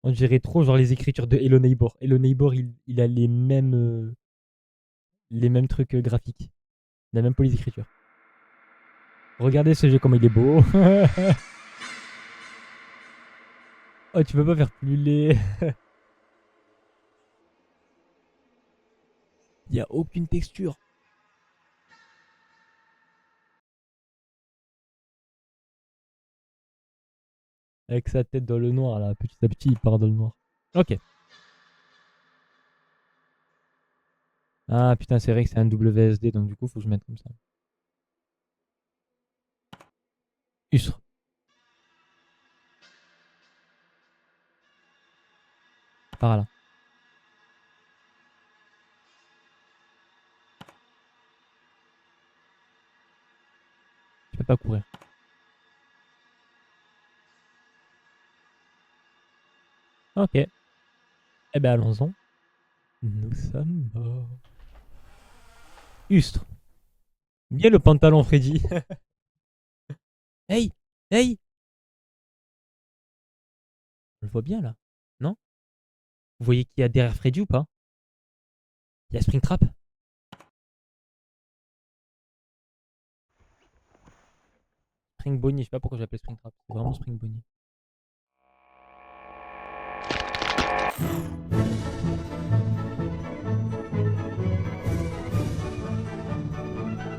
On dirait trop genre les écritures de Hello Neighbor. Hello Neighbor, il a les mêmes trucs graphiques. La même police d'écriture. Regardez ce jeu comme il est beau. Oh, tu peux pas faire plus laid. Il y a aucune texture. Avec sa tête dans le noir, là, petit à petit, il part dans le noir. Ok. Ah putain, c'est vrai que c'est un WSD, donc du coup, faut que je mette comme ça. Usre. Par là. Je peux pas courir. Ok. Eh ben, allons-en. Nous sommes morts. Ustre. Bien le pantalon, Freddy. Hey! Hey! On le voit bien, là. Non? Vous voyez qui y a derrière Freddy ou pas? Il y a Springtrap. Spring Bonnie, je sais pas pourquoi j'appelle Springtrap. C'est vraiment Spring Bonnie.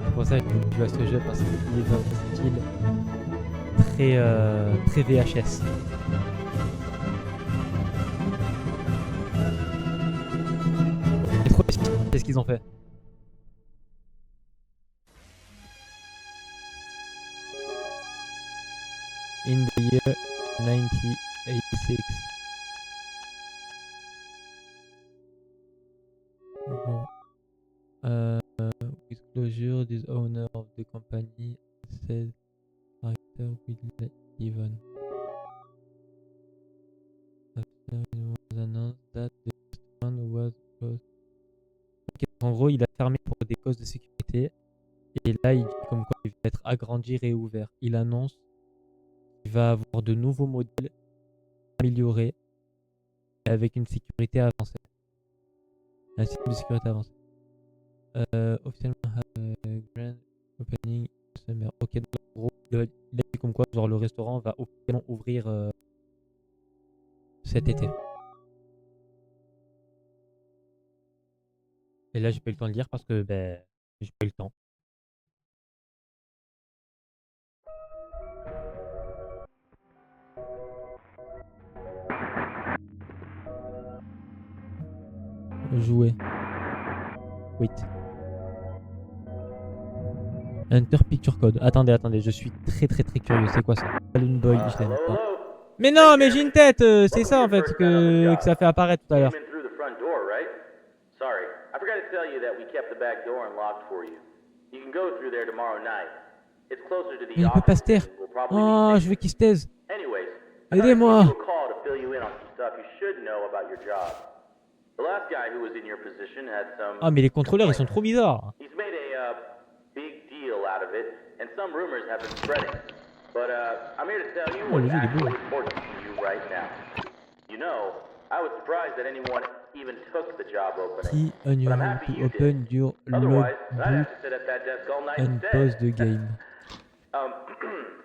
C'est pour ça que je joue à ce jeu parce qu'il est dans un style très VHS. C'est trop c'est ce qu'ils ont fait. In the year 1986. Bon. With closure, this owner of the company said director will let even. After it was announced that the restaurant was closed. Okay, en gros, il a fermé pour des causes de sécurité. Et là, il dit comme quoi il va être agrandi, réouvert. Il annonce qu'il va avoir de nouveaux modèles améliorés avec une sécurité avancée. Un système de sécurité avancé. Officiellement, grand opening summer. Ok, donc en gros, il a dit comme quoi genre, le restaurant va officiellement ouvrir cet été. Et là, j'ai pas eu le temps de lire parce que ben, j'ai pas eu le temps. Jouer. Wait. Enter Picture Code. Attendez, je suis très curieux. C'est quoi ça? Balloon Boy, je l'aime pas. Mais non, mais j'ai une tête. C'est ça en fait que ça fait apparaître tout à l'heure. Sorry, I forgot to tell you that we kept the back door unlocked for you. You can go through there tomorrow night. It's closer to the Mais il peut pas se taire. Oh, je veux qu'il se taise. Anyways, aidez-moi. call to fill you in on some stuff you should know about your job. The last guy who was in your position had some. Ah, mais les contrôleurs, ils sont trop bizarres. He's made a big deal out of it, and some rumors have been spreading. But I'm here to tell you what's actually important to you right now. You know, I was surprised that anyone even took the job opening. Key on your home to open your logbook and pause the game.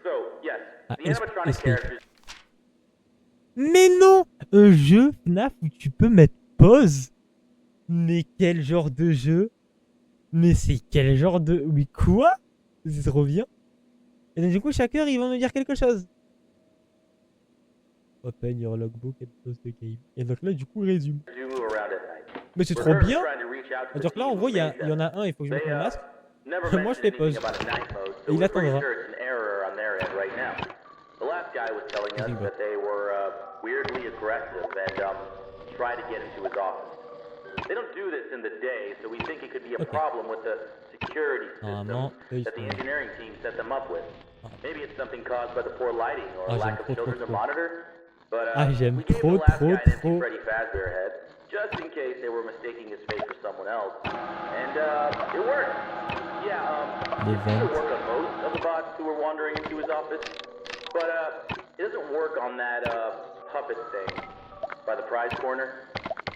So, yes, the animatronic characters. Mais non! Un jeu FNAF où tu peux mettre pause? Mais quel genre de jeu? Mais c'est quel genre de... Oui, quoi? C'est trop bien. Et donc du coup, chaque heure, ils vont nous dire quelque chose. Open your logbook and pause the game. Et donc là, du coup, il résume. Mais c'est trop bien. C'est-à-dire que là, en gros, il y en a un, il faut que je mette mon masque. Moi, je fais pause. Et il attendra. The last guy was telling us that they were weirdly aggressive and tried to get into his office. They don't do this in the day, so we think it could be a problem with the security system that the engineering team set them up with. Maybe it's something caused by the poor lighting or lack of children to monitor. But j'aime we gave the last guy an trop. Freddy Fazbear head, just in case they were mistaking his face for someone else. And it worked. Yeah, it seemed to work on most of the bots who were wandering into his office. But it doesn't work on that puppet thing. by the prize corner.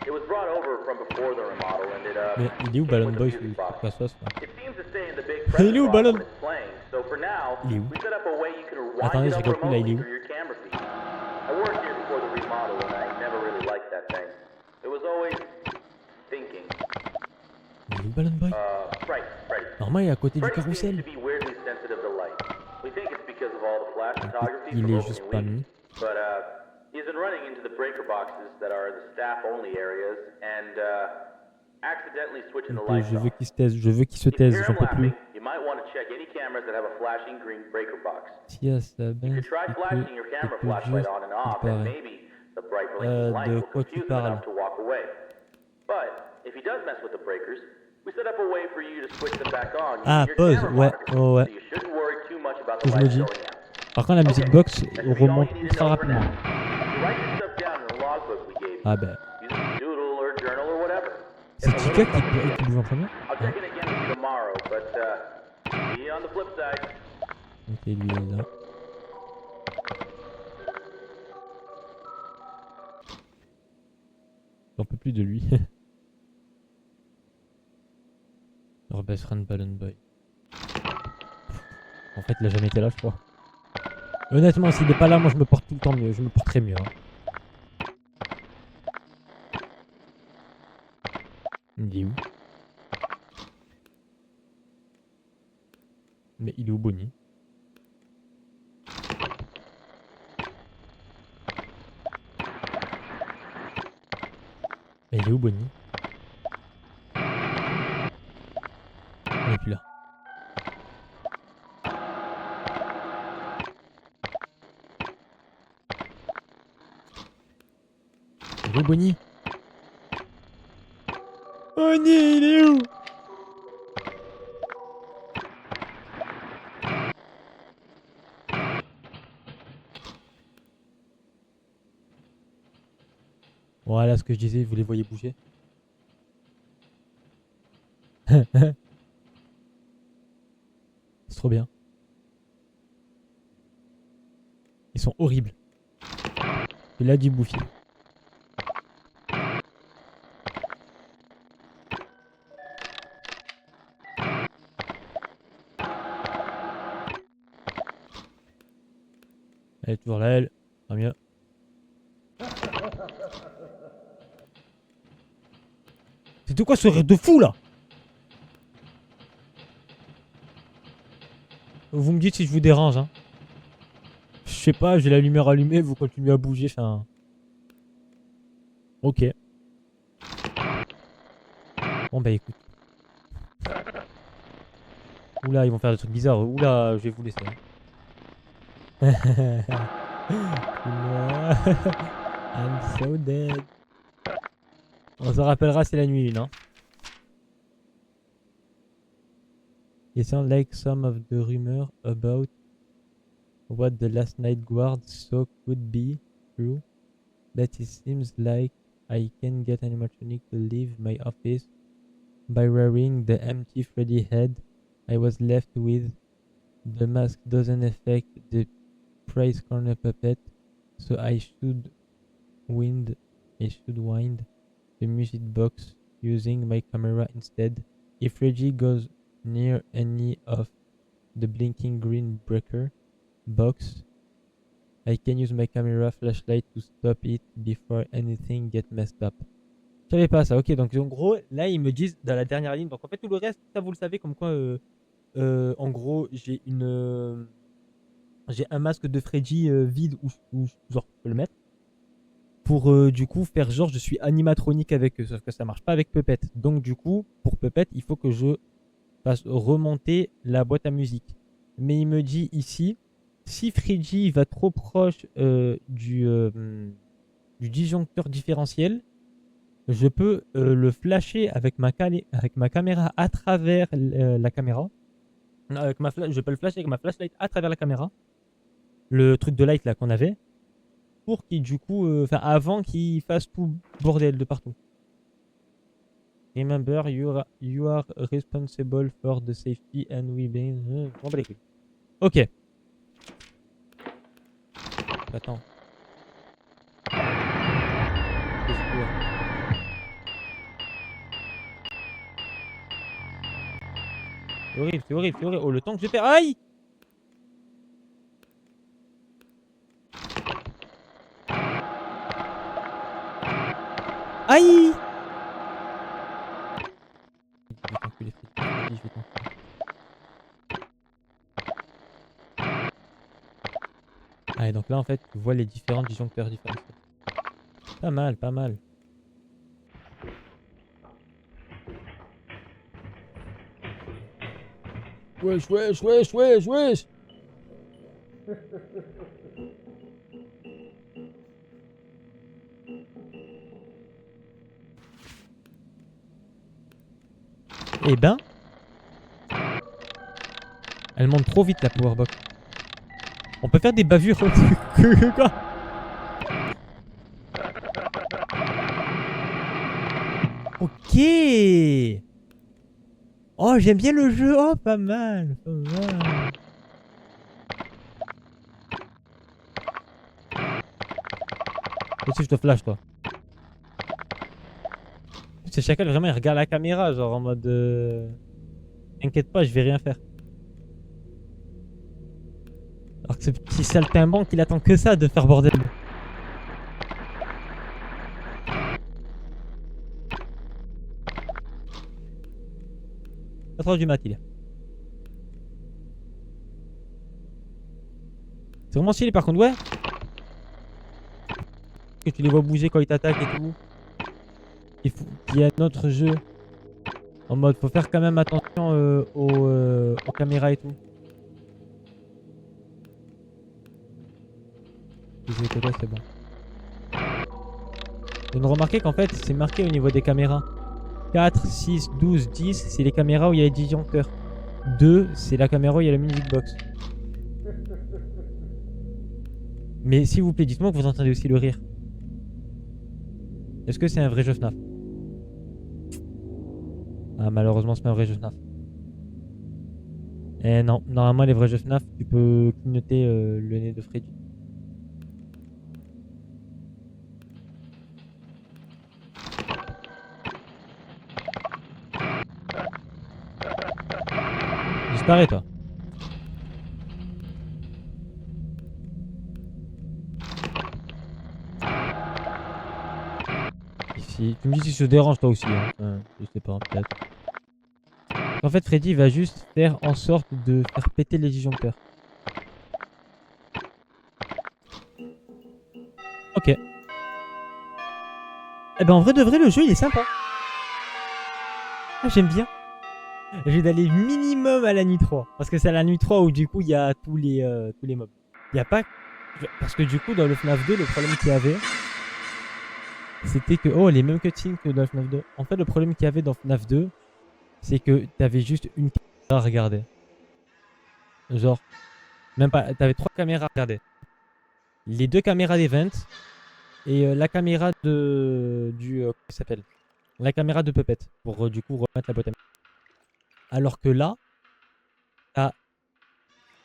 It was brought over from before the remodel, and it Mais il est où came Balloon with a Boy music sur box. la sauce là? It seems to stay in the big Il est où present box Ballon? when it's playing. So for now, Il est où? we set up a way you can wind Attendez, it je up rigole plus là, il est remotely où? through your camera feed. I worked here before the remodel, and I never really liked that thing. It was always thinking. Il est où Balloon Boy? Right, Freddy. Normalement il est à côté du Freddy seems carrousel. to be weirdly sensitive to light. We think it's because of all the flash photography Il from est opening juste pas week, mis. but he's been running into the breaker boxes that are the staff-only areas and accidentally switching the lights Je veux off. qu'il se taise, je veux qu'il se If you taise, hear j'en him peux plus. laughing, you might want to check any cameras that have a flashing green breaker box. Si à sa You base, could try flashing your camera flashlight on and off, and maybe the bright blinking light de will quoi tu confuse him parles? enough to walk away. But if he does mess with the breakers, we set up a way for you to switch them back on Ah, using your pause, camera ouais, monitor, oh, ouais. so you shouldn't worry too much about Que the je me lights dis. going out. Par contre, la music box That should be all remonte you need to ultra know for now. rapidement. You write your stuff down in the logbook we gave you. Ah ben. Use a doodle or journal or whatever. C'est If a Chica little something qui bouge en premier? I'll check in again with you tomorrow, but see you on the flip side. Ok, lui il est là. J'en peux plus de lui. Our best friend Balloon Boy. En fait, il a jamais été là, je crois. Honnêtement, s'il est pas là, moi je me porte tout le temps mieux. Je me porterai mieux. Hein. Il est où? Mais il est où Bonnie? Mais il est où Bonnie? Elle est plus là. Il est où Bonnie? Bonnie, il est où? Voilà ce que je disais, vous les voyez bouger. C'est trop bien. Ils sont horribles. Il a du bouffi. Elle est toujours là, elle. Tant mieux. C'était quoi ce rire de fou là? Vous me dites si je vous dérange, hein. Je sais pas, j'ai la lumière allumée, vous continuez à bouger, enfin... Ok. Bon bah écoute. Oula, ils vont faire des trucs bizarres. Oula, je vais vous laisser. I'm so dead. On se rappellera, c'est la nuit 1, hein. It sounds like some of the rumor about what the last night guard saw could be true, but it seems like I can get animatronic to leave my office by wearing the empty Freddy head I was left with. The mask doesn't affect the prize corner puppet, so I should wind the music box using my camera instead. If Reggie goes near any of the blinking green breaker box, I can use my camera flashlight to stop it before anything gets messed up. Je savais pas ça, ok, donc en gros, là ils me disent dans la dernière ligne, donc en fait tout le reste, ça vous le savez, comme quoi, en gros, j'ai un masque de Freddy vide où genre je peux le mettre. Pour du coup faire genre je suis animatronique avec eux, sauf que ça marche pas avec Puppet. Donc du coup, pour Puppet, il faut que je fasse remonter la boîte à musique. Mais il me dit ici, si Freddy va trop proche du disjoncteur différentiel, je peux le flasher avec ma caméra à travers la caméra. Je peux le flasher avec ma flashlight à travers la caméra. Le truc de light là qu'on avait. Pour qu'il du coup, avant qu'il fasse tout bordel de partout. Remember, you are responsible for the safety and we been... Ok. Attends. C'est horrible, c'est horrible, c'est horrible. Oh, le temps que je perds. Aïe! Aïe! Je vais t'enculer, Freddy, je vais t'enculer. Ah, et donc là, en fait, tu vois les différents disjoncteurs différents. Pas mal, pas mal. Wesh, wesh, wesh, wesh, wesh! Eh ben, elle monte trop vite la powerbox. On peut faire des bavures. Quoi? Ok. Oh, j'aime bien le jeu. Oh, pas mal, pas mal. Aussi, je te flash, toi. C'est Chacal, vraiment, il regarde la caméra, genre en mode. T'inquiète pas, je vais rien faire. Alors que ce petit saltimbanque, il attend que ça de faire bordel. 4h du mat, il est. C'est vraiment stylé par contre, ouais. Que tu les vois bouger quand ils t'attaquent et tout. Il y a un autre jeu. En mode, faut faire quand même attention aux caméras et tout. C'est bon. Je viens de remarquer qu'en fait, c'est marqué au niveau des caméras. 4, 6, 12, 10, c'est les caméras où il y a les disjoncteurs. 2, c'est la caméra où il y a la music box. Mais s'il vous plaît, dites-moi que vous entendez aussi le rire. Est-ce que c'est un vrai jeu FNAF? Ah, malheureusement, c'est pas un vrai jeu FNAF. Eh non, normalement, les vrais jeux FNAF, tu peux clignoter le nez de Freddy. Disparais, toi. Ici. Tu me dis si je te dérange, toi aussi. Hein. Je sais pas, peut-être. En fait, Freddy va juste faire en sorte de faire péter les disjoncteurs. Ok. Eh ben, en vrai de vrai, le jeu, il est sympa. Ah, j'aime bien. Je vais d'aller minimum à la nuit 3. Parce que c'est à la nuit 3 où du coup il y a tous les mobs. Il n'y a pas. Parce que du coup dans le FNAF 2, le problème qu'il y avait, c'était que. Oh, les mêmes cutscenes que dans le FNAF 2. En fait, le problème qu'il y avait dans FNAF 2, c'est que t'avais juste une caméra à regarder. Genre, même pas. T'avais 3 caméras à regarder. Les 2 caméras d'event et la caméra de. Comment ça s'appelle? La caméra de Puppet. Pour du coup remettre la boîte à. Alors que là, t'as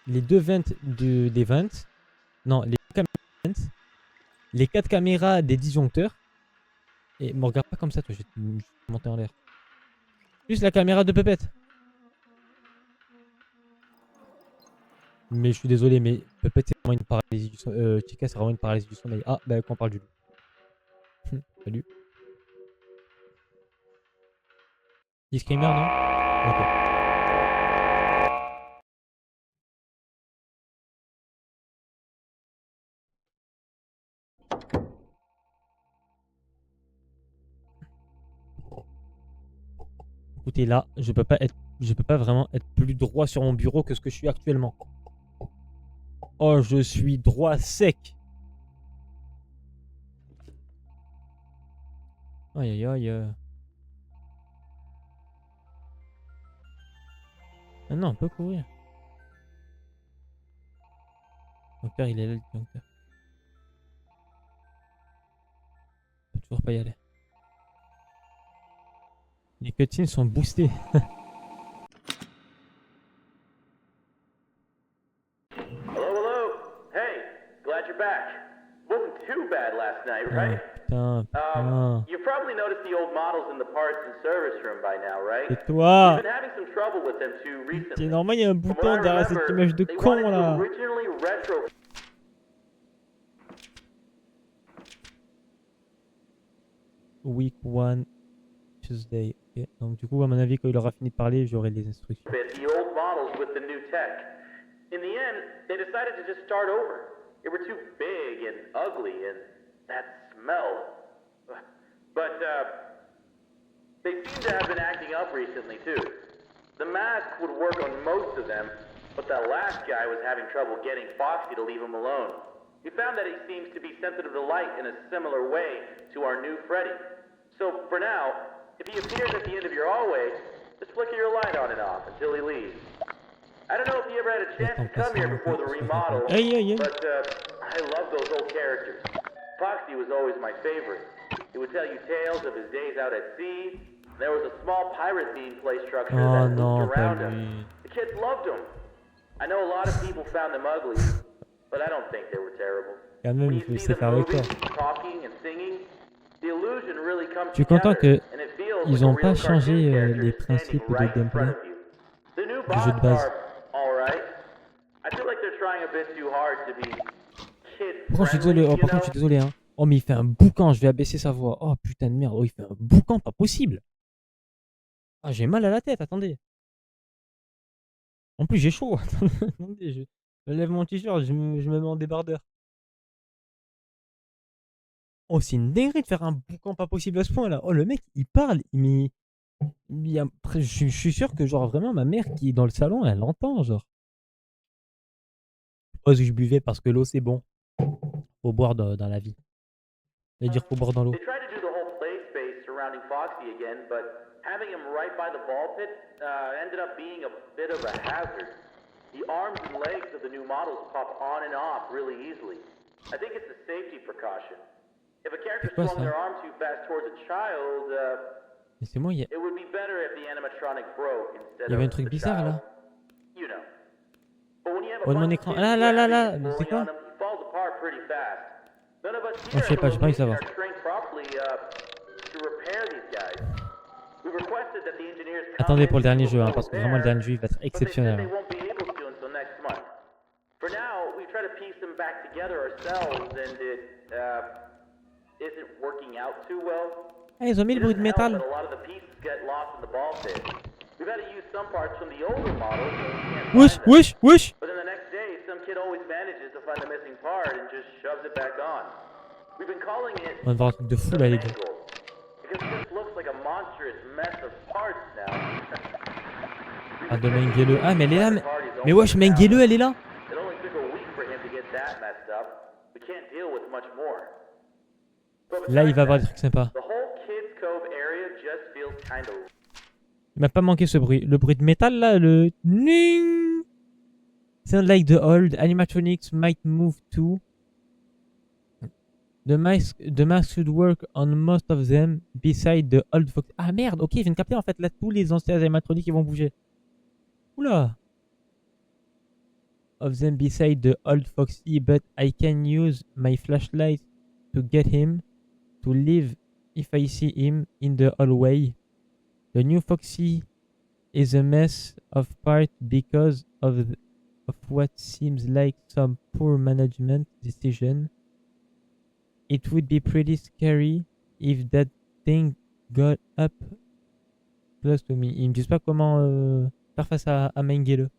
les 2 vents des vents. Non, les 2 caméras des vents, les 4 caméras des disjoncteurs. Et me regarde pas comme ça, toi, je vais te monter en l'air. Plus la caméra de Puppet. Mais je suis désolé, mais Puppet c'est vraiment une paralysie du sommeil. Chica c'est vraiment une paralysie du sommeil. Ah, bah qu'on parle du loup. Salut. Disclaimer, non? Ok. Écoutez, là, je peux pas vraiment être plus droit sur mon bureau que ce que je suis actuellement. Oh, je suis droit sec. Aïe aïe aïe. Ah non, on peut courir. Mon père, il est là, le disjoncteur. On peut toujours pas y aller. Les cutscenes sont boostées. Hello, hello. Hey, glad you're back. Wasn't too bad last night, right? putain, putain. You've probably noticed the old models in the parts and service room by now, right? C'est toi. We've been having some trouble with them too C'est recently. normal, il y a un From what bouton I derrière cette remember, image de they con wanted to là. originally retro Week 1, Tuesday. Ok. Donc du coup, à mon avis, quand il aura fini de parler, j'aurai les instructions. the old models with the new tech. In the end, they decided to just start over. They were too big and ugly and that smell. But they seem to have been acting up recently too. The mask would work on most of them, but that last guy was having trouble getting Foxy to leave him alone. We found that he seems to be sensitive to light in a similar way to our new Freddy. So for now, if he appears at the end of your hallway, just flicker your light on and off until he leaves. I don't know if you ever had a chance to come here before the remodel, but I love those old characters. Foxy was always my favorite. He would tell you tales of his days out at sea. There was a small pirate-themed play structure that moved around him. The kids loved him. I know a lot of people found them ugly, but I don't think they were terrible. Quand même, When il faut you se see them faire le moving, corps. talking, and singing, the illusion really comes Je suis content together, que and it feels ils like a ont real pas cartoon changé character les standing principes de right in gameplay front of you. The new du jeu de boss base. are alright. I feel like they're trying a bit too hard to be Par contre, je suis désolé, kid-friendly, par contre, je suis désolé, hein. Oh, mais il fait un boucan, je vais abaisser sa voix. Oh putain de merde, oh, il fait un boucan, pas possible. Ah, j'ai mal à la tête, attendez. En plus, j'ai chaud. Attendez, je lève mon t-shirt, je me mets en débardeur. Oh, c'est une dinguerie de faire un boucan pas possible à ce point là. Oh, le mec, il parle, mais après, je suis sûr que, genre, vraiment, ma mère qui est dans le salon, elle l'entend, genre. Oh, je buvais parce que l'eau, c'est bon. Faut boire dans la vie. C'est-à-dire, faut boire dans l'eau. They tried to do the whole play space surrounding Foxy again, but having him right by the ball pit ended up being a bit of a hazard. The arms and legs of the new models pop on and off really easily. I think it's a safety precaution. If a character quoi, swung ça? their arm too fast towards a child, Mais c'est moi, il it would be better if the animatronic broke instead y avait un of truc the bizarre child. là. You know. But when you have a Oh, de mon bunch of écran. kids Là, là, là, grabbing là. and Mais c'est pulling on quoi? him, he falls apart pretty fast. None of us Oh, here je sais at pas, the j'ai pas envie de location savoir. are trained properly to repair these guys. We requested that the engineers come Attendez in pour le dernier to do jeu, a hein, full parce que vraiment le repair, dernier jeu il va être but they said exceptionnel. they Hein. won't be able to until next month. For now, we try to piece them back together ourselves, and it isn't working out too well. Ah, ils ont mis It le bruit de doesn't help métal. that a lot of the pieces get lost in the ball pit. We've had to use some parts from the older models, so we can't Wesh, find them. wesh, wesh. But then the next day, some kid always manages to find the missing part and just shoves it back on. We've been calling it On va voir un truc de fou the là, les gars. Mangle, because it just looks like a monstrous mess of parts now. Ah, de Mengele. Ah, mais elle est là. Mais wesh, Mengele, elle est là. It only took a week for him to get that messed up. We can't deal with much more. But Là, il va besides avoir that, des trucs sympas. the whole Kids Cove area just feels kind of. Il m'a pas manqué ce bruit. Le bruit de métal là, le. Ning. Sound like the old animatronics might move too. The mask should work on most of them beside the old fox. Ah merde, ok, je viens de capter en fait là tous les anciens animatroniques qui vont bouger. Oula. Of them beside the old foxy, but I can use my flashlight to get him to leave if I see him in the hallway. The new foxy is a mess of part because of what seems like some poor management decision. It would be pretty scary if that thing got up close to me. Ils me disent pas comment faire face à Mengele.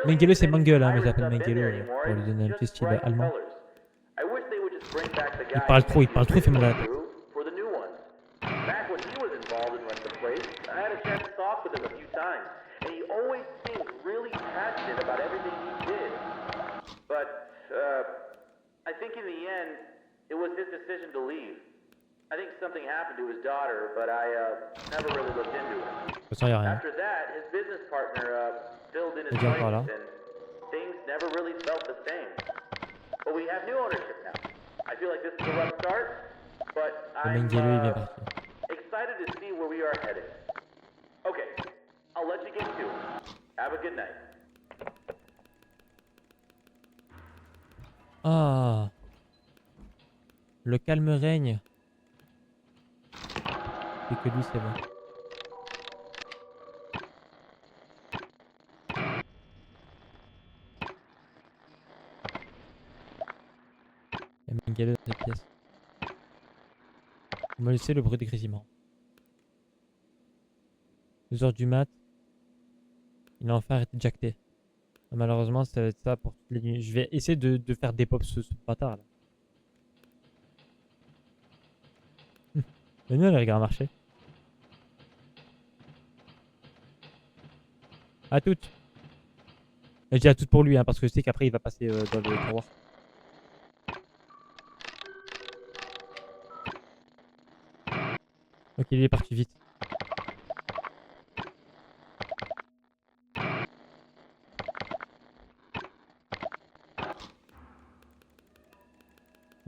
Mengele c'est Mangel, hein, mais j'appelle Mengele pour lui donner un petit style allemand. Il parle trop, il fait mal à la tête. Back when he was involved in running the place, I had a chance to talk with him a few times, and he always seemed really passionate about everything he did. But I think in the end, it was his decision to leave. I think something happened to his daughter, but I never really looked into it. After that, his business partner filled in his place, and things never really felt the same. But we have new ownership now. I feel like this is a rough start, but I'm excited to see where we are headed. Okay, I'll let you get to it. Have a good night. Ah. Le calme règne. Et que lui, c'est bon. Il y a Mengele dans cette pièce. Il m'a laissé le bruit des grésillements. 2 heures du mat. Il a enfin arrêté de jacter. Malheureusement, ça va être ça pour toutes les nuits. Je vais essayer de faire des pops ce bâtard là. Mais nous, les regards marcher. À toutes. Je dis à toutes pour lui, hein, parce que je sais qu'après il va passer dans le tiroir. Ok, il est parti vite.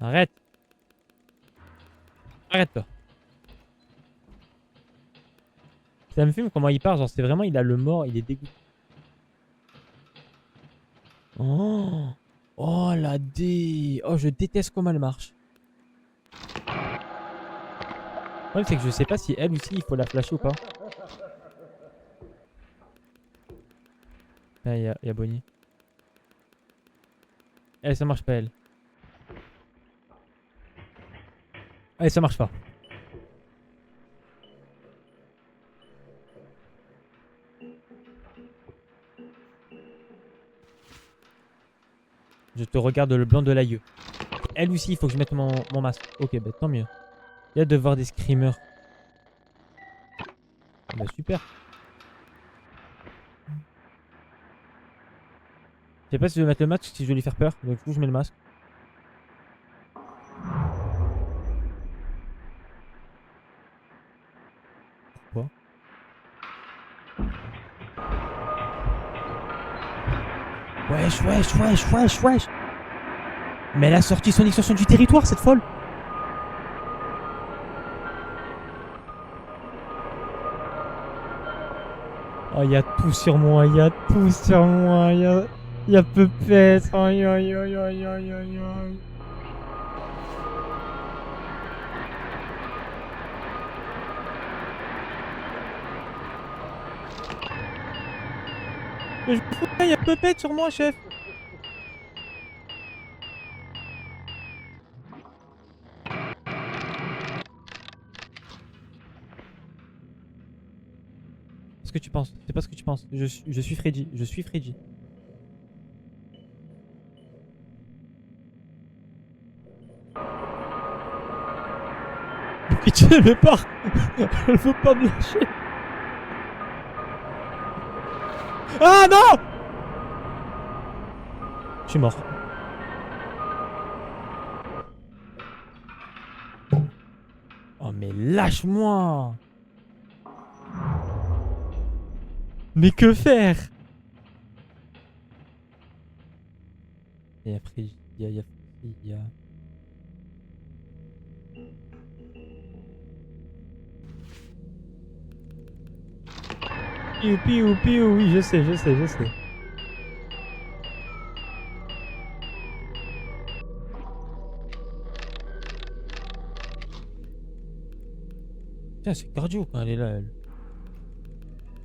Arrête. Arrête-toi. Ça me fume comment il part, genre c'est vraiment, il a le mort, il est dégoûté. Oh, oh la dé. Oh, je déteste comment elle marche. Le problème c'est que je sais pas si elle aussi il faut la flasher ou pas. Ah, y a Bonnie. Elle, ça marche pas elle. Allez, ça marche pas. Je te regarde le blanc de l'œil. Elle aussi, il faut que je mette mon masque. Ok, bah tant mieux. Il y a de voir des screamers. Bah super. Je sais pas si je vais mettre le masque, si je vais lui faire peur. Donc du coup, je mets le masque. Pourquoi? Wesh, wesh, wesh, wesh, wesh. Mais elle a sorti son extension du territoire, cette folle. Oh, il y a tout sur moi, il y a tout sur moi, il y a Pepette. Aïe, aïe, aïe, aïe, aïe, aïe, aïe. Mais je me fous, il y a Pepette sur moi, chef. Ce que tu penses, c'est pas ce que tu penses. Je suis Freddy, je suis Freddy. Pitié, elle me part. Elle veut pas me lâcher. Ah non! Je suis mort. Oh mais lâche-moi! Mais que faire? Il y a Freddy, il y a Freddy, il y a... Piou, piou, piou, oui, je sais, je sais, je sais. Tiens, c'est cardio quand elle est là, elle.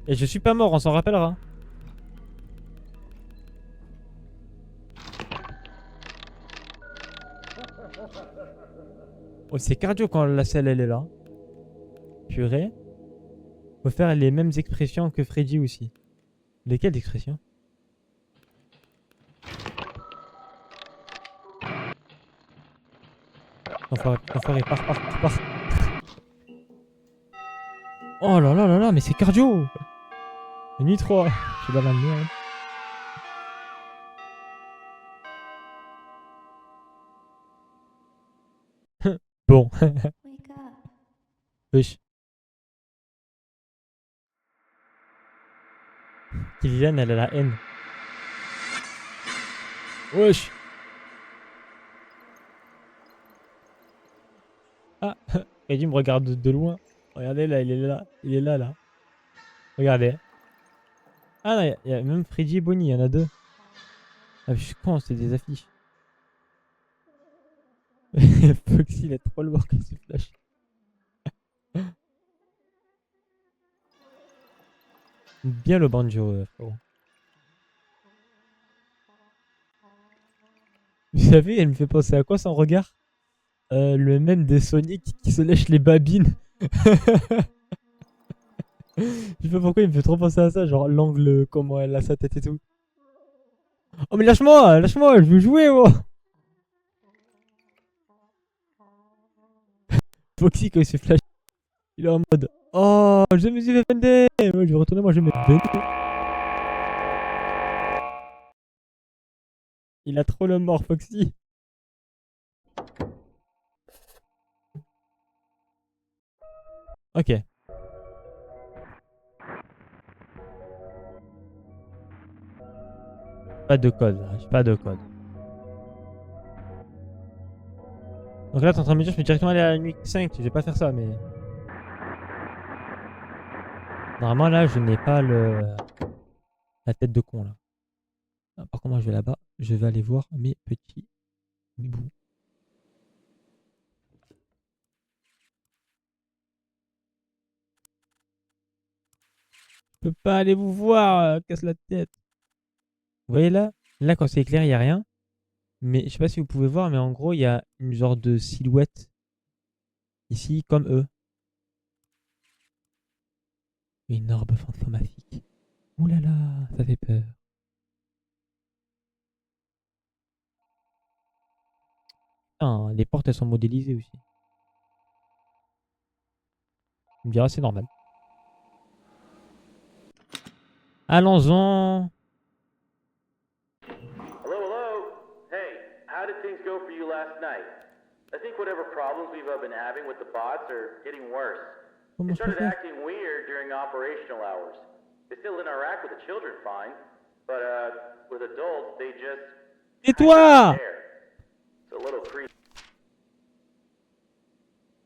Et je suis pas mort, on s'en rappellera. Oh, c'est cardio quand la selle, elle est là. Purée. Faut faire les mêmes expressions que Freddy aussi. Lesquelles expressions? Enfoiré, part. Oh là là là là, mais c'est cardio! Nuit 3, je suis dans la merde. Bon. Wesh. Kylian, elle a la haine. Wesh. Ah, Freddy me regarde de loin. Regardez là, il est là. Il est là, là. Regardez. Ah non, il y a même Freddy et Bonnie, il y en a deux. Ah, je suis con, c'est des affiches. Foxy, il est trop lourd quand il se flash. Bien le banjo, frérot. Vous savez, elle me fait penser à quoi son regard? Le même des Sonic qui se lèche les babines. Je sais pas pourquoi il me fait trop penser à ça, genre l'angle, comment elle a sa tête et tout. Oh mais lâche-moi, lâche-moi, je veux jouer moi. Foxy quand il se flash, il est en mode oh je me suis fait vender. Moi je vais retourner, moi je vais me vender. Il a trop le mort Foxy. Ok. Pas de code, j'ai pas de code. Donc là t'es en train de me dire je peux directement aller à la nuit 5, je vais pas faire ça mais... Normalement là je n'ai pas la tête de con là. Ah, par contre moi je vais là-bas, je vais aller voir mes petits bibous. Je peux pas aller vous voir, casse la tête. Vous voyez là? Là quand c'est éclair il n'y a rien. Mais je sais pas si vous pouvez voir mais en gros il y a une genre de silhouette. Ici comme eux. Une orbe fantomatique. Ouh là là, ça fait peur. Ah, les portes elles sont modélisées aussi. Tu me diras c'est normal. Allons-en. Hello, hello. Hey, how did things go for you last night? I think whatever problems we've been having with the bots are getting worse. They Comment je peux started faire? acting weird during operational hours. They still interact with the children fine, but with adults they just... Et toi? It's a little creepy.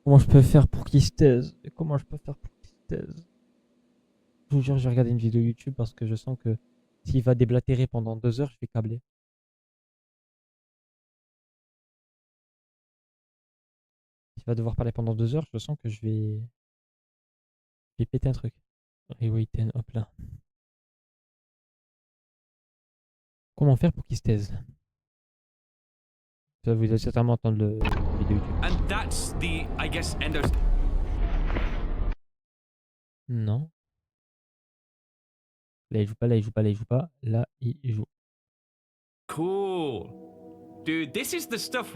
Comment je peux faire pour qu'il se taise? Comment je peux faire pour qu'il se taise? Je vous jure, j'ai regardé une vidéo YouTube parce que je sens que s'il va déblatérer pendant 2 heures, je vais câbler. S'il va devoir parler pendant 2 heures, je sens que je vais péter un truc. Rewaiten, hop là. Comment faire pour qu'il se taise? Ça, vous allez certainement entendre la vidéo YouTube. And that's the, I guess, end of... Non. Là, il joue pas, là, il joue pas, là, il joue pas. Là, il joue. Cool. Dude, this is the stuff...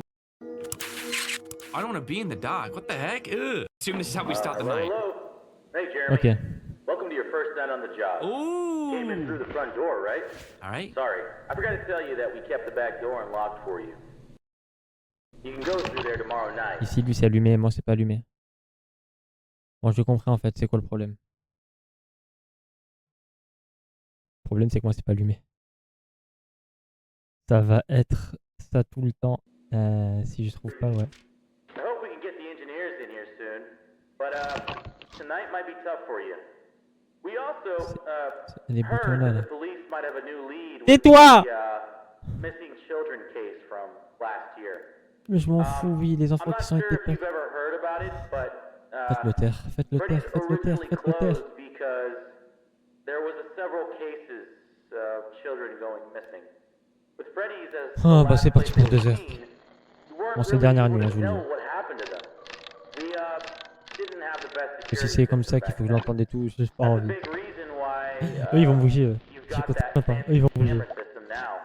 I don't want to be in the dark. What the heck? Ugh. Assume this is how we start the night. Hello. Hey, Jeremy. Ok. Welcome to your first night on the job. Came in Ooh. through the front door, right? All right. Sorry, I forgot to tell you that we kept the back door unlocked for you. You can go through there tomorrow night. Ici, lui, c'est allumé, moi, c'est pas allumé. Bon, j'ai compris, en fait, c'est quoi le problème? Le problème, c'est que moi, c'est pas allumé. Ça va être ça tout le temps. Si je trouve pas, ouais. I hope we can get the engineers in here soon, but tonight might be tough for you. We also Les boutons heard là, that là. the police might have a new lead with Tais-toi! the missing children case from last year. Mais je m'en fous, oui, les I'm enfants not qui sont sure été if perdus. you've ever heard about it, but Faites-le taire, faites-le taire, Freddy's faites-le taire, originally faites-le taire. closed because there was several cases of children going missing. With Freddy's as Oh, the bah c'est last parti place pour 2 they were heures. seen, you weren't Bon, c'est really dernière able nuit, to je vous le know dis. what happened to them. We didn't have the best Et si security c'est comme system ça qu'il back faut que je then. l'entende et tout, j'ai pas That's a envie. big reason why Eux, ils vont bouger, you've j'y got compte that pas. fancy Eux, ils vont bouger. camera system now.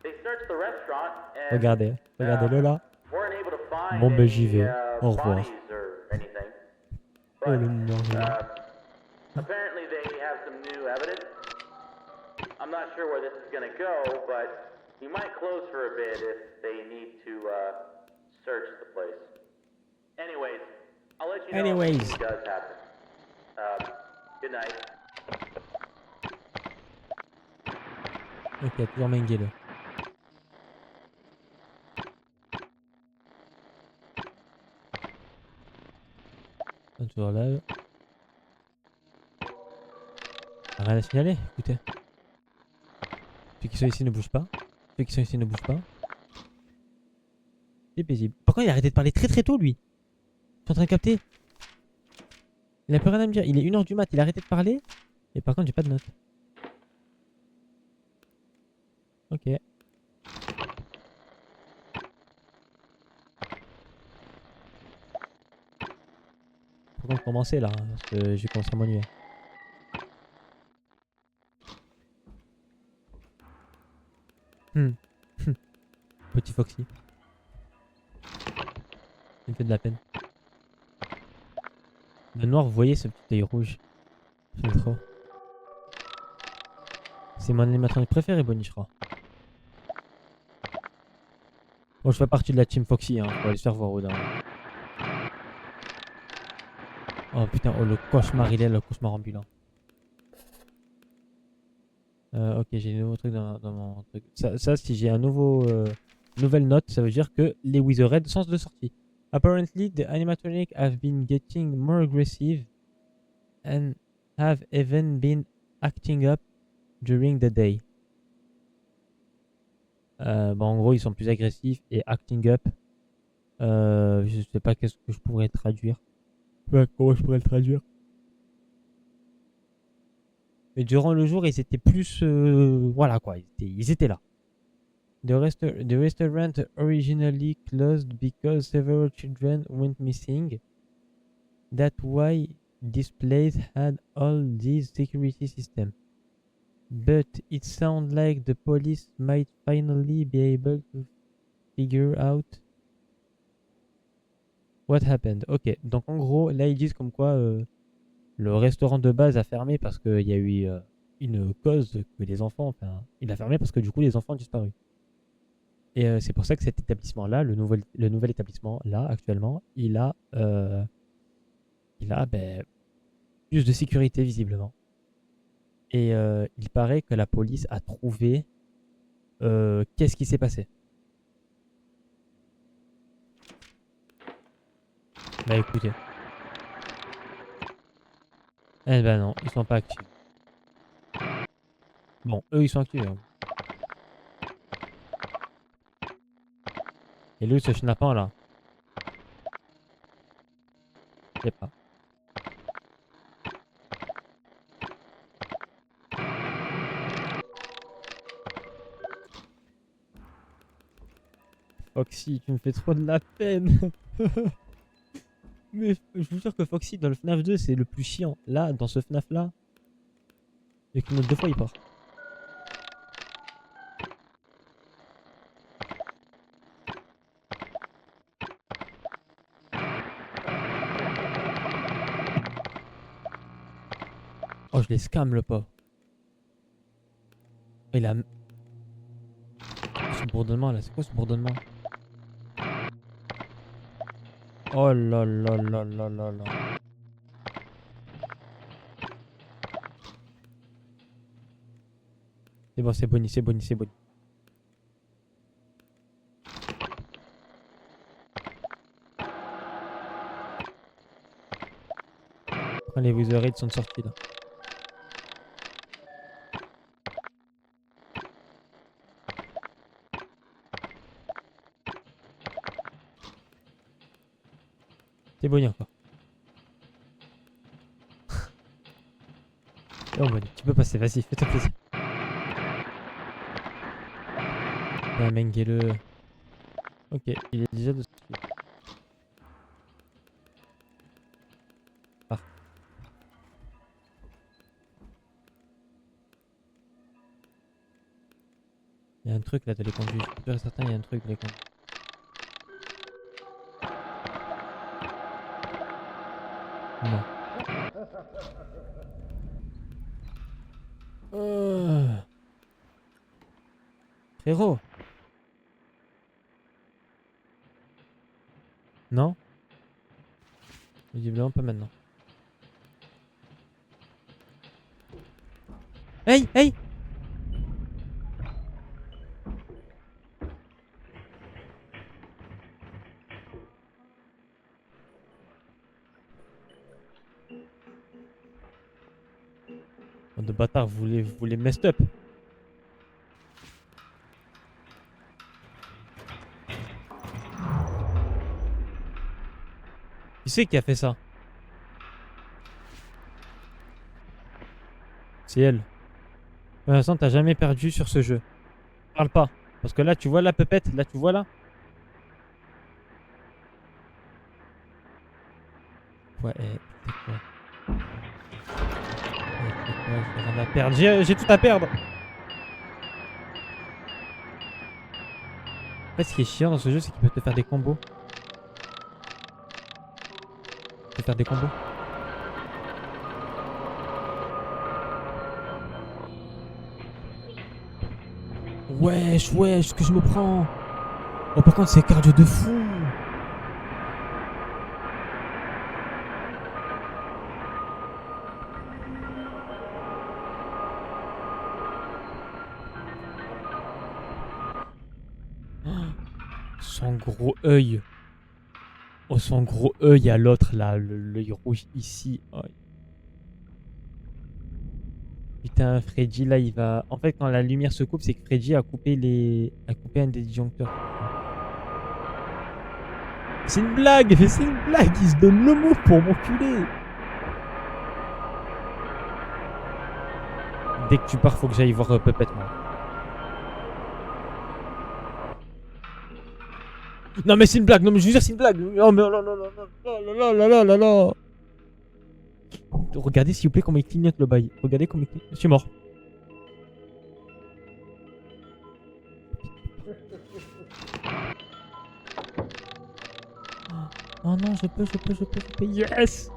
They searched the restaurant and Regardez, regardez-le là. weren't able to find Bon, ben j'y any, vais. Au revoir. bodies or anything. Oh But, le nom. apparently they have some new evidence. I'm not sure where this is going to go, but you might close for a bit if they need to search the place. Anyways, I'll let you know if Anyways. anything does happen. Good night. Ok, toujours Mengele. Toujours là. Rien à signaler, écoutez. Ceux qui sont ici ne bougent pas. Ceux qui sont ici ne bougent pas. C'est paisible. Par contre, il a arrêté de parler très très tôt, lui. Je suis en train de capter. Il a plus rien à me dire. Il est 1h du mat, il a arrêté de parler. Et par contre, j'ai pas de notes. Ok. Faut qu'on commencer là, hein, parce que j'ai commencé à m'ennuyer. Petit Foxy. Il me fait de la peine. Le noir, vous voyez ce petit œil rouge. J'aime trop. C'est mon animatronique préféré, Bonnie, je crois. Bon, je fais partie de la team Foxy, hein. Faut aller se faire voir au d'un. Oh putain, oh le cauchemar, il est le cauchemar ambulant. Ok, j'ai un nouveau truc dans mon truc. Ça si j'ai un nouvelle note, ça veut dire que les Wizarded sens de sortie. Apparently, the animatronic have been getting more aggressive and have even been acting up during the day. Bon, en gros, ils sont plus agressifs et acting up. Je sais pas qu'est-ce que je pourrais traduire. Ouais, comment je pourrais le traduire? Mais durant le jour, ils étaient plus... voilà quoi, ils étaient là. The restaurant originally closed because several children went missing. That's why this place had all these security systems. But it sounds like the police might finally be able to figure out what happened. Ok, donc en gros, là ils disent comme quoi le restaurant de base a fermé parce qu'il y a eu une cause que les enfants... Enfin, il a fermé parce que du coup les enfants ont disparu. Et c'est pour ça que cet établissement-là, le nouvel établissement, là, actuellement, il a plus de sécurité, visiblement. Et il paraît que la police a trouvé qu'est-ce qui s'est passé. Bah écoutez. Eh ben non, ils sont pas actifs. Bon, eux, ils sont actifs. Hein. Et lui, ce schnappant là. Je sais pas. Foxy, tu me fais trop de la peine. Mais je vous jure que Foxy dans le FNAF 2 c'est le plus chiant. Là, dans ce FNAF là, il y a qu'une autre 2 fois il part. Oh, je les scam le pauvre. Il a... Ce bourdonnement là, c'est quoi ce bourdonnement? Oh là là là là là là. C'est bon, c'est Bonnie, c'est Bonnie, c'est Bonnie. Quand les Wizarded sont sortis là. C'est Bonnie encore. Oh Bonnie, tu peux passer, vas-y, fais-toi plaisir. Ah, Mengele. Ok, il est déjà dessus. Ah. Il y a un truc là de les conduire. Je suis sûr et certain, il y a un truc de les conduire. Non. Frérot. Non? Visiblement pas maintenant. Hey, hey! De bâtard, vous voulez messed up. Qui c'est qui a fait ça? C'est elle. Pour l'instant, t'as jamais perdu sur ce jeu. Parle pas. Parce que là, tu vois la pépette? Là, tu vois là? Ouais, c'est quoi? J'ai rien à perdre. J'ai tout à perdre. En fait, ce qui est chiant dans ce jeu, c'est qu'il peut te faire des combos. Il peut faire des combos. Wesh, wesh, ce que je me prends. Oh, par contre, c'est cardio de fou. Son gros œil. Oh, son gros œil à l'autre là, l'œil rouge ici. Oh. Putain, Freddy là, il va. En fait, quand la lumière se coupe, c'est que Freddy a coupé un des disjoncteurs. C'est une blague, c'est une blague. Il se donne le mot pour m'enculer. Dès que tu pars, faut que j'aille voir Puppet, moi. Non mais c'est une blague, non mais je vous jure c'est une blague. Non mais non non non non non non non non. Regardez s'il vous plaît comment il clignote le bail. Regardez comment il clignote. Je suis mort. Oh non, je peux. Yes.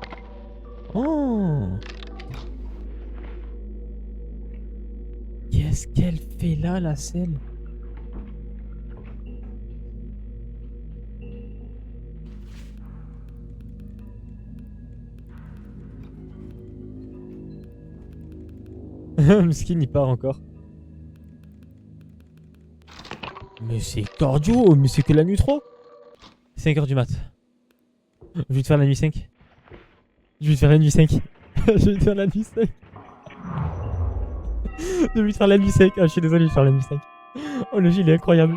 Oh. Qu'est-ce qu'elle fait là, la selle? Mskin il part encore. Mais c'est cardio, mais c'est que la nuit 3. 5h du mat. Je vais te faire la nuit 5. Je vais te faire la nuit 5. Je vais te faire la nuit 5. Je vais te faire la nuit 5. Ah, je suis désolé, je vais faire la nuit 5. Oh, le jeu il est incroyable.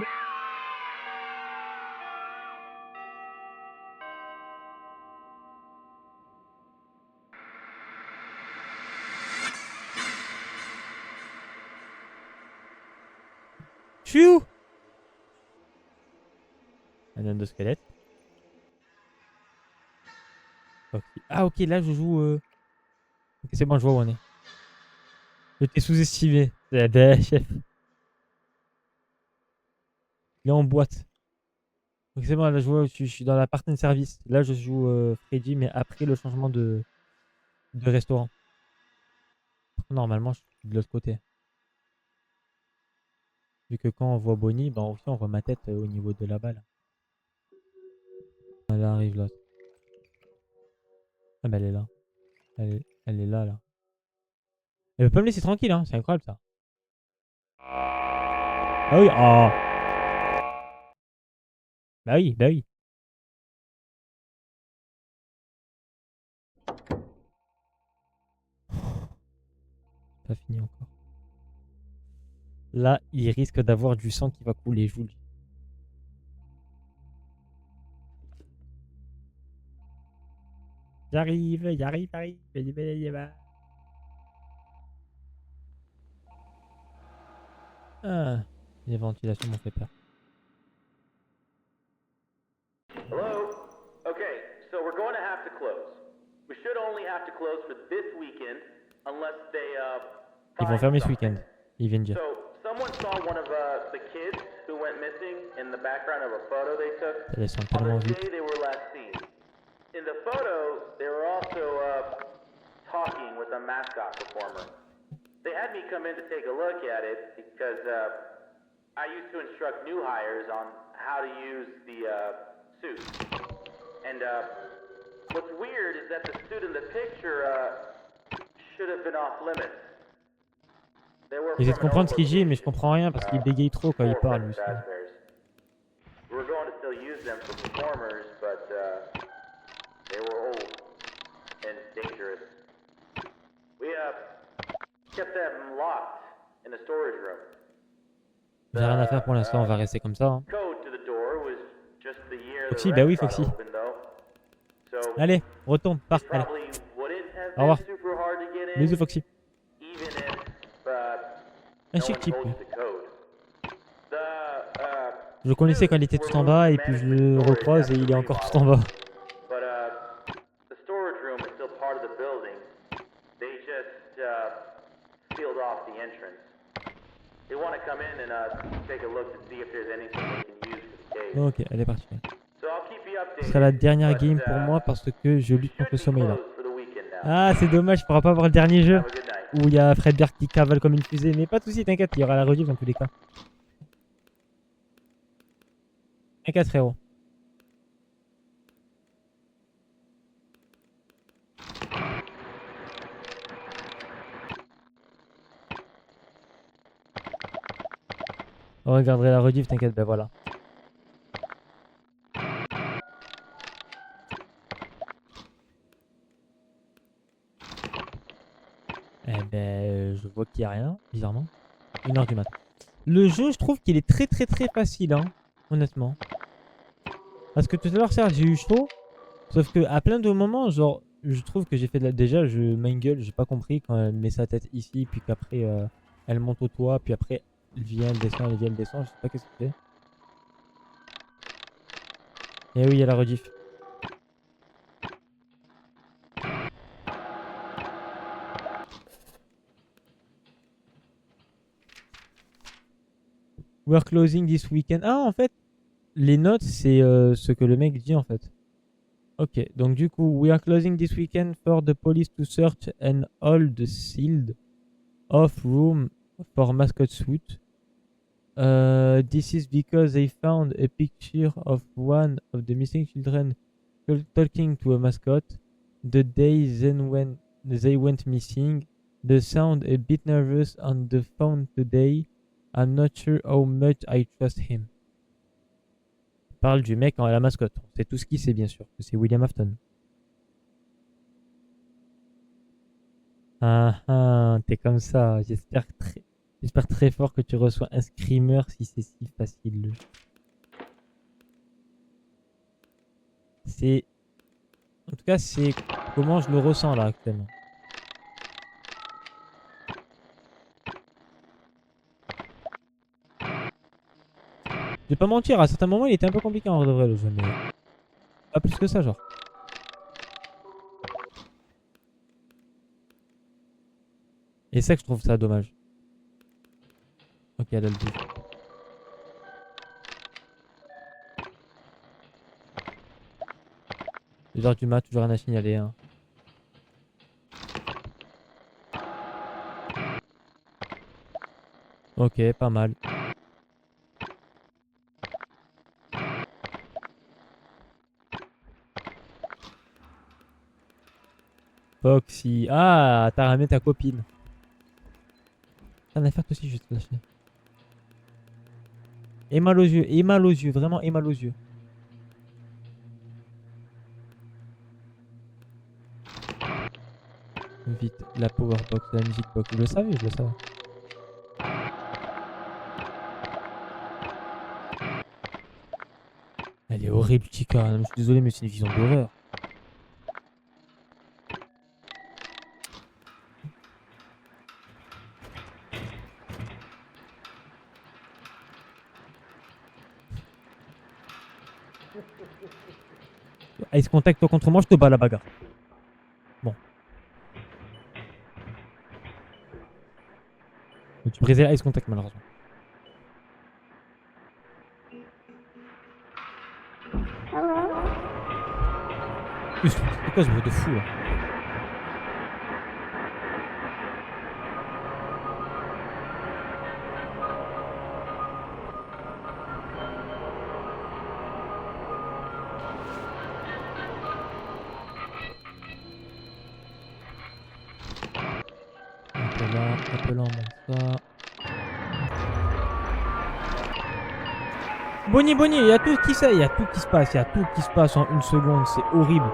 Je suis où? Un endosquelette. Okay. Ah ok, là je joue... Ok, c'est bon, je vois où on est. Je t'ai sous-estimé. Chef. Il est en boîte. Ok, c'est bon, là je vois, je suis dans la partie de service. Là je joue Freddy, mais après le changement de restaurant. Normalement, je suis de l'autre côté. Vu que quand on voit Bonnie, ben aussi on voit ma tête au niveau de la balle. Elle arrive là. Ah bah elle est là. Elle est là, là. Elle veut pas me laisser tranquille, hein. C'est incroyable ça. Ah oui, ah. Bah oui, bah oui. Pas fini encore. Là, il risque d'avoir du sang qui va couler, je vous le dis. J'arrive. Ah, les ventilations m'ont fait peur. Hello? Okay, so we're going to have to close. We should only have to close for this weekend unless they Ils vont fermer ce week-end. Ils viennent dire. So, someone saw one of the kids who went missing in the background of a photo they took. Elles sont On tellement the vite. day they were last seen. In the photo, they were also talking with a mascot performer. They had me come in to take a look at it because I used to instruct new hires on how to use the suit. And what's weird is that the suit in the picture should have been off limits. J'essaie de comprendre ce qu'il dit, mais je comprends rien parce qu'il bégaye trop quand il parle. Lui, we're going to still use them for performers, but they were old and dangerous. We kept them locked in a storage room. J'ai rien à faire pour l'instant, on va rester comme ça. Hein. Code to the door was just the year Foxy, the bah oui, restaurant Foxy. opened, though. So so Allez, retourne, pars, it allez. probably wouldn't have Au revoir. been super hard to get in, Bisous, Foxy. even if Un no chic one type, told lui. you the code. Je le connaissais quand il était tout en bas, et puis je le recroise et il est encore tout en bas. But the storage room is still part of the building. They just sealed off the entrance. They want to come in and take a look to see if there's anything they can use for the cave. Ok, elle est partie. So I'll keep you Ce updated. sera la dernière but, game pour moi parce que je lutte contre le should be sommeil là. closed for the weekend now. Ah, c'est dommage, je pourrai pas avoir le dernier jeu Have a good night. où il y a Fredbear qui cavale comme une fusée, mais pas de soucis, t'inquiète, il y aura la rediff dans tous les cas. T'inquiète, frérot. On regarderait la rediff, t'inquiète, ben voilà. Eh ben, je vois qu'il n'y a rien, bizarrement. 1h du mat. Le jeu, je trouve qu'il est très facile, hein, honnêtement. Parce que tout à l'heure, certes, j'ai eu chaud. Sauf que à plein de moments, genre, je trouve que j'ai fait de la... Déjà, je m'engueule, j'ai pas compris quand elle met sa tête ici, puis qu'après, elle monte au toit, puis après, elle vient, elle descend, elle vient, elle descend, je sais pas qu'est-ce que c'est. Et oui, il y a la rediff. We're closing this weekend. Ah, en fait, les notes, c'est ce que le mec dit, en fait. Ok, donc du coup, we are closing this weekend for the police to search and hold the sealed off room for mascot suit. This is because they found a picture of one of the missing children talking to a mascot. The day then when they went missing, they sound a bit nervous on the phone today. I'm not sure how much I trust him. Il parle du mec en la mascotte. C'est tout ce qu'il sait, bien sûr, que c'est William Afton. Ah ah, t'es comme ça. J'espère très fort que tu reçois un screamer si c'est si facile. C'est... En tout cas, c'est comment je le ressens là actuellement. Je vais pas mentir, à certains moments il était un peu compliqué en vrai le jeu, mais pas plus que ça genre. Et c'est ça que je trouve ça dommage. Ok, elle a le but. Les heures du mat, toujours rien à signaler. Hein. Ok, pas mal. Foxy. Ah, t'as ramené ta copine. T'as un affaire aussi, je vais te lâcher. Et mal aux yeux, et mal aux yeux, vraiment et mal aux yeux. Vite, la power box, la music box, je le savais, je le savais. Elle est horrible, Chica. Je suis désolé, mais c'est une vision d'horreur. Ice contact toi contre moi, je te bats la bagarre. Bon. Mais tu brisais Ice contact malheureusement. C'est quoi ce bruit de fou là? Appelant mon ça. Bonnie, il y a tout qui sait, il y a tout qui se passe, il y a tout qui se passe en une seconde, c'est horrible.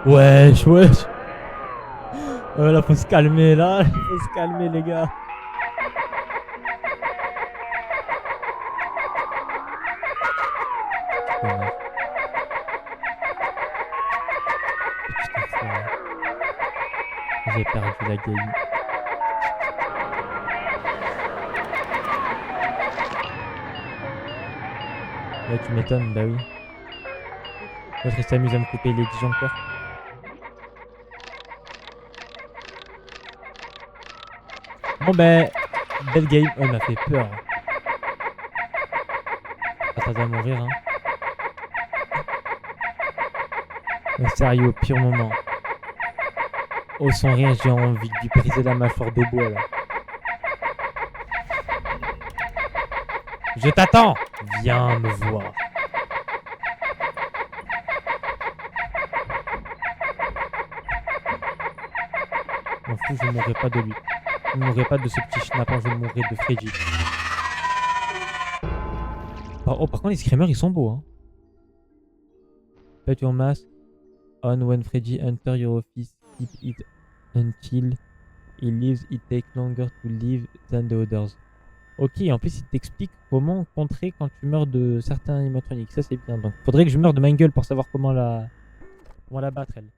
Wesh. Là, faut se calmer, là. Faut se calmer, les gars. J'ai perdu la game. Ouais, tu m'étonnes, bah oui. L'autre il s'amuse à me couper les disjoncteurs. Bon ben, belle game. Oh, il m'a fait peur. Ça va mourir, hein. Mais sérieux, au pire moment. Oh, son rire, j'ai envie de lui briser la mâchoire de bois, là. Je t'attends. Viens me voir. M'en fous, je ne mourrai pas de lui. Je ne mourrai pas de ce petit schnappant, je mourrai de Freddy. Oh, par contre, les screamers, ils sont beaux, hein. Put your mask on when Freddy enter your office. Keep it until he leaves. It takes longer to live than the others. Ok, en plus, il t'explique comment contrer quand tu meurs de certains animatroniques. Ça, c'est bien. Donc, faudrait que je meure de Mangle pour savoir comment la battre, elle.